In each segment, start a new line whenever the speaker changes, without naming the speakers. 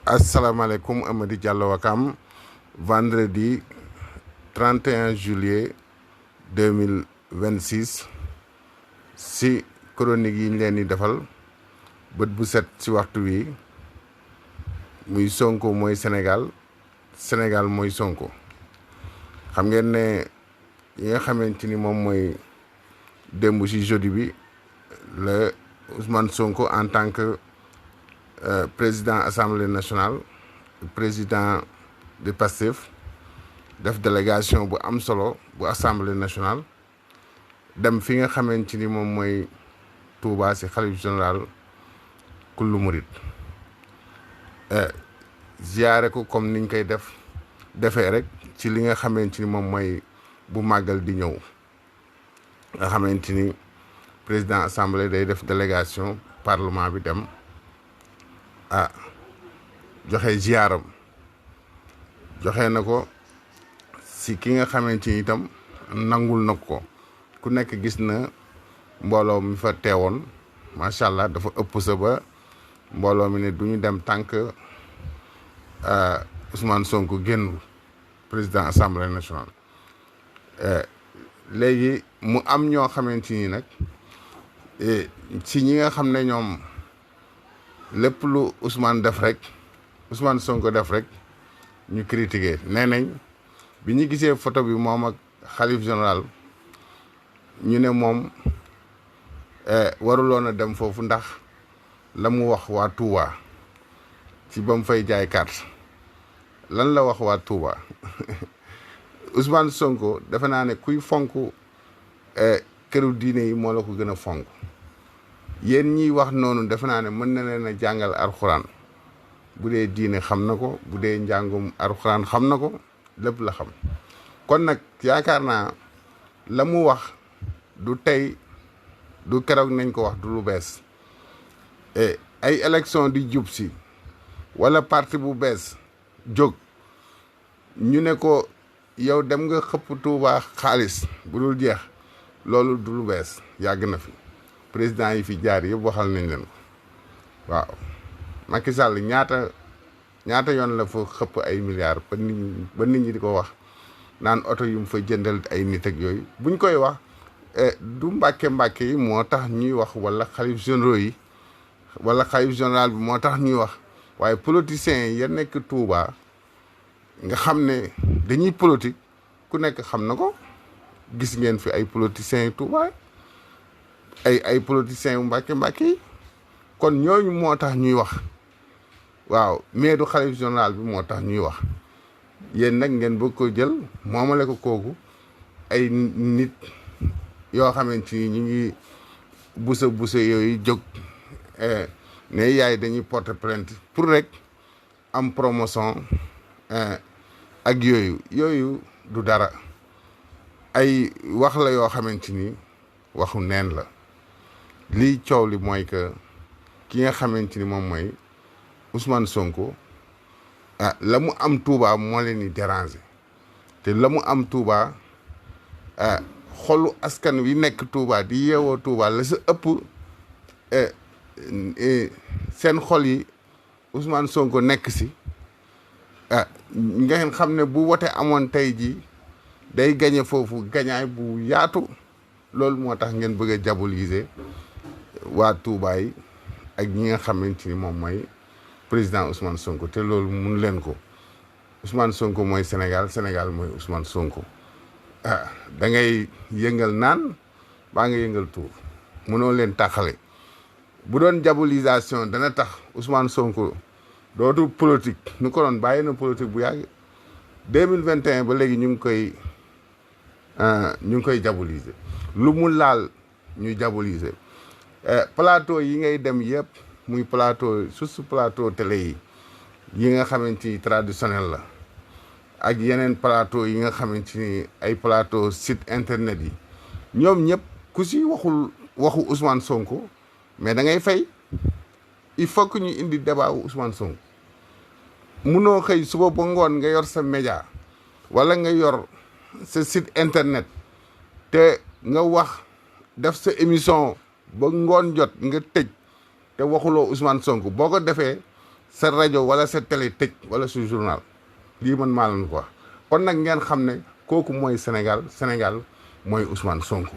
asalaamaaleykum Amady Diallo Wakam vendredi 31 juillet 2026 si chronique yi ñu leen di defal bët bu set si waxtu wi muy Sonko mooy Sénégal Sénégal mooy Sonko. xam ngeen ne yi nga xamante ni moom mooy démb si jeudi bi la Ousmane Sonko en tant que président assemblée nationale président de Pastef def délégation bu am solo bu assemblée nationale dem fi nga xamante ni moom mooy Touba si xalif général kullu murit ziyaare ko comme niñ koy defee rek ci li nga xamante ni moom mooy bu màggal di ñëw nga xamante ni président assemblée day def délégation parlement bi dem joxe ziyaaram joxe na ko si ki nga xamante ni itam nangul na ko ku nekk gis na mbooloo mi fa teewoon macha allah dafa ëpp sa ba mbooloo mi ne du ñu dem tant que Ousmane Sonko génnul président assemblée nationale. léegi mu am ñoo xamante ni nag si ñi nga xam ne ñoom lépp lu Ousmane def rek Ousmane Sonko def rek ñu critiquer nee nañ bi ñu gisee photo bi moom ak xalif général ñu ne moom waruloon a dem foofu ndax la mu wax waa Touba ci ba mu fay jaay carte lan la wax waa Touba Ousmane Sonko defe naa ne kuy fonk këru diine yi moo la ko gën a fonk yéen ñiy wax noonu defe naa ne mën na leen a jàngal alxuraan bu dee diine xam na ko bu dee njàngum alxuraan xam na ko lépp la xam kon nag yaakaar naa la mu wax du tey du keroog nañ ko wax du lu bees ay élection di jub si wala parti bu bees jóg ñu ne ko yow dem nga xëpp Tuuba xaalis bu dul jeex loolu du lu bees yàgg na fi président yi fi jaar yëpp waxal nañ leen ko waaw Macky Sall ñaata yoon la fa xëpp ay milliards ba nit ñi di ko wax naan oto yu mu fa jëndal ay nit ak yooyu buñ koy wax du mbàkke yi moo tax ñuy wax wala xalif généraux yi wala xalif général bi moo tax ñuy wax waaye politiciens yi ya nekk Touba nga xam ne dañuy politique ku nekk xam na ko gis ngeen fi ay politiciens yu Touba ay politiciens yu mbàkke yi kon ñooñu moo tax ñuy wax waaw mais du xalif général bi moo tax ñuy wax yéen nag ngeen bëgg ko jël moomale ko kooku ay nit yoo xamante ni ñu ngi busa yooyu jóg ne yaay dañuy porter plainte pour rek am promotion ak yooyu du dara ay wax la yoo xamante ni waxu neen la lii coow li mooy que ki nga xamante ni moom mooy Ousmane Sonko la mu am Touba moo leen di déranger te la mu am Touba xolu askan wi nekk Touba di yeewoo Touba la sa ëpp seen xol yi Ousmane Sonko nekk si ngeen xam ne bu wote amoon tey jii day gañe foofu gañaay bu yaatu loolu moo tax ngeen bëgg a diaboliser waa Touba yi ak ñi nga xamante ni moom mooy président Ousmane Sonko te loolu mun leen ko Ousmane Sonko mooy Sénégal Sénégal mooy Ousmane Sonko da ngay yëngal naan baa nga yëngal tuur mënoo leen taxale bu doon diabolisation dana tax Ousmane Sonko dootu politique nu ko doon bàyyi na politique bu yàgg 2021 ba léegi ñu ngi koy diaboliser lu mu laal ñuy diaboliser plateau yi ngay dem yëpp muy plateau surtout plateau télé yi nga xamante ni traditionnel la ak yeneen plateau yi nga xamante ni ay plateau site internet yi ñoom ñëpp ku si waxu Ousmane Sonko mais da ngay fay il faut que ñu indi débat wu Ousmane Sonko munoo xëy suba ba ngoon nga yor sa média wala nga yor sa site internet te nga wax def sa émission ba ngoon jot nga tëj te waxuloo Ousmane Sonko boo ko defee sa rajo wala sa télé tëj wala sa journal lii man maa leen ko wax kon nag ngeen xam ne kooku mooy Sénégal mooy Ousmane Sonko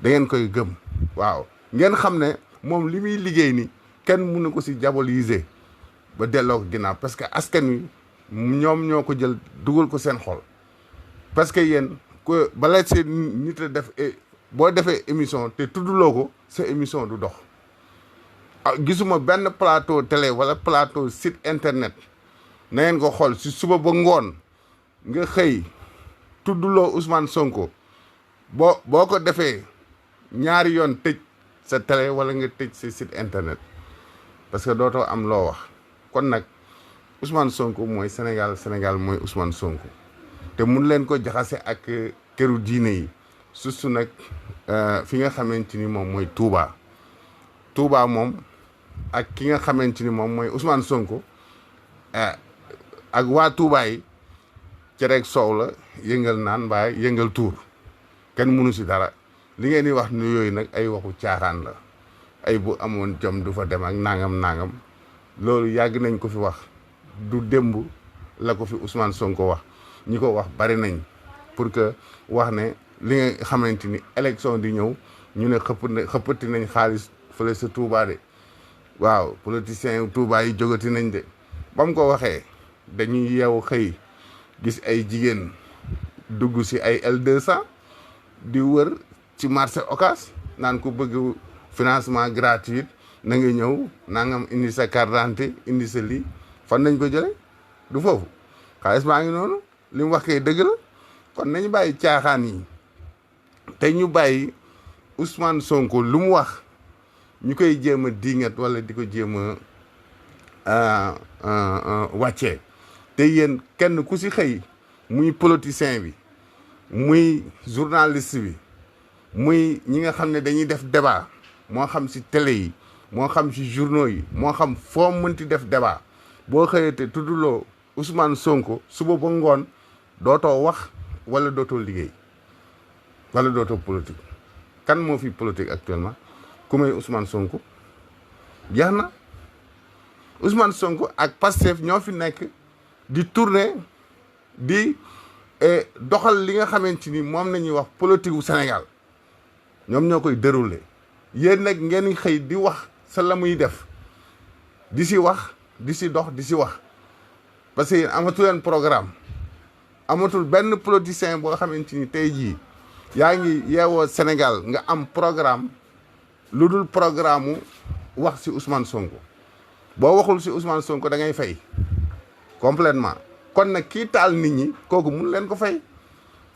da ngeen koy gëm waaw ngeen xam ne moom li muy liggéey ni kenn mënu ko si diaboliser ba delloo ko ginnaaw parce que askan wi ñoom ñoo ko jël dugal ko seen xol parce que yéen ko bala seen nit a def boo defee émission te tudduloo ko sa émission du dox gisuma benn plateau télé wala plateau site internet na ngeen ko xool si suba ba ngoon nga xëy tudduloo Ousmane Sonko boo ko defee ñaari yoon tëj sa télé wala nga tëj sa site internet parce que dootoo am loo wax kon nag Ousmane Sonko mooy Sénégal mooy Ousmane Sonko te mun leen ko jaxase ak këru diine yi surtout nag fi nga xamante ni moom mooy Touba moom ak ki nga xamante ni moom mooy Ousmane Sonko ak waa Touba yi cereeg soow la yëngal naan mbaa yëngal tuur kenn mënu si dara li ngeen di wax ni yooyu nag ay waxu caaxaan la ay bu amoon jom du fa dem ak nangam loolu yàgg nañ ko fi wax du démb la ko fi Ousmane Sonko wax ñi ko wax bari nañ pour que wax ne li nga xamante ni élection di ñëw ñu ne xëppati nañ xaalis fële sa Touba de waaw politiciens Touba yi jógati nañ de ba mu ko waxee dañuy yeewu xëy gis ay jigéen dugg si ay L200 di wër ci marché Ocass naan ku bëgg financement gratuit na nga ñëw nangam indi sa carte d'identité indi sa lii fan nañ ko jële du foofu xaalis baa ngi noonu li mu wax kay dëgg la kon nañu bàyyi caaxaan yi te ñu bàyyi Ousmane Sonko lu mu wax ñu koy jéem a diingat wala di ko jéem a wàccee te yéen kenn ku si xëy muy politicien bi muy journaliste bi muy ñi nga xam ne dañuy def débat moo xam si télé yi moo xam si journaux yi moo xam foo mënti def débat boo xëyee te tudduloo Ousmane Sonko suba ba ngoon dootoo wax wala dootoo liggéey wala dootoo politique kan moo fi politique actuellement ku may Ousmane Sonko jeex na Ousmane Sonko ak Pastef ñoo fi nekk di tourner di doxal li nga xamante ni moom nañuy wax politique wu Sénégal ñoom ñoo koy dérouler yéen nag ngeen xëy di wax sa la muy def di si wax di si dox di si wax parce que yéen amatul leen programme amatul benn politicien boo xamante ni tey jii yaa ngi yeewoo Sénégal nga am programme lu dul programme wax si Ousmane Sonko boo waxul si Ousmane Sonko da ngay fay complètement kon nag kii taal nit ñi kooku mun leen ko fay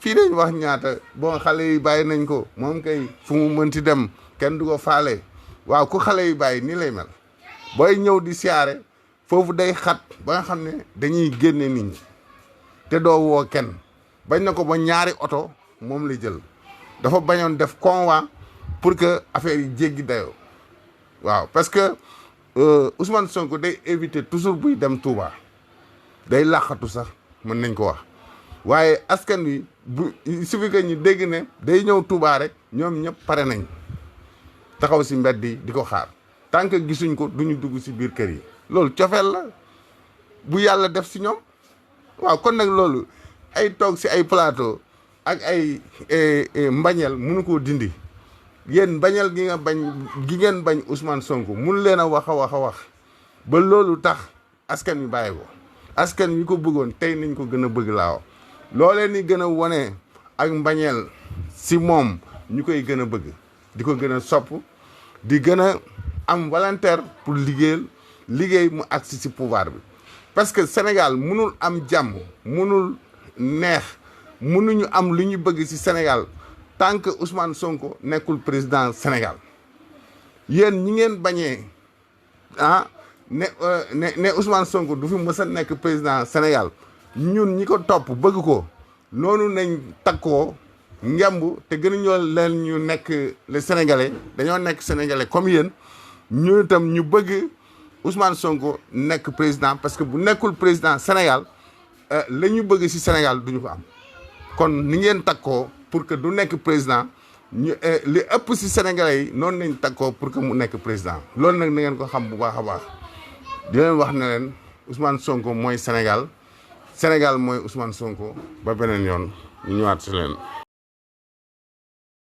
fii dañ wax ñaata bon xale yi bàyyi nañ ko moom kay fu mu mënti dem kenn du ko faale waaw ku xale yi bàyyi nii lay mel booy ñëw di siyaare foofu day xat ba nga xam ne dañuy génne nit ñi te doo woo kenn bañ na ko ba ñaari oto moom la jël dafa bañoon def convoi pour que affaire yi jéggi dayoo waaw parce que Ousmane Sonko day éviter toujours buy dem Touba day làqatu sax mën nañ ko wax waaye askan wi bu suffit que ñu dégg ne day ñëw Touba rek ñoom ñëpp pare nañ taxaw si mbedd yi di ko xaar tant que gisuñ ko duñu dugg si biir kër yi loolu cofeel la bu yàlla def si ñoom waaw kon nag loolu ay toog si ay plateau ak ay mbañeel mënu koo dindi yéen mbañeel gi ngeen bañ Ousmane Sonko mun leen a wax ba loolu tax askan wi bàyyi ko askan wi ko bëggoon tey nañ ko gën a bëgg laaw loolee ni gën a wone ak mbañeel si moom ñu koy gën a bëgg di ko gën a sopp di gën a am volontaire pour liggéey mu agsi si pouvoir bi parce que Sénégal munul am jàmm munul neex munuñu am lu ñu bëgg si Sénégal tant que Ousmane Sonko nekkul président Sénégal yéen ñi ngeen bañee ne Ousmane Sonko du fi mës a nekk président Sénégal ñun ñi ko topp bëgg ko noonu nañ takkoo ngemb te gën a ñoo leen ñu nekk les Sénégalais dañoo nekk Sénégalais comme yéen ñu itam ñu bëgg Ousmane Sonko nekk président parce que bu nekkul président Sénégal la ñu bëgg ci Sénégal duñu ko am kon ni ngeen takkoo pour que du nekk président ñu li ëpp ci Sénégalais yi noonu nañ takkoo pour que mu nekk président loolu nag na ngeen ko xam bu baax a baax di leen wax ne leen Ousmane Sonko mooy Sénégal Sénégal mooy Ousmane Sonko ba beneen yoon ñu ñëwaat si leen.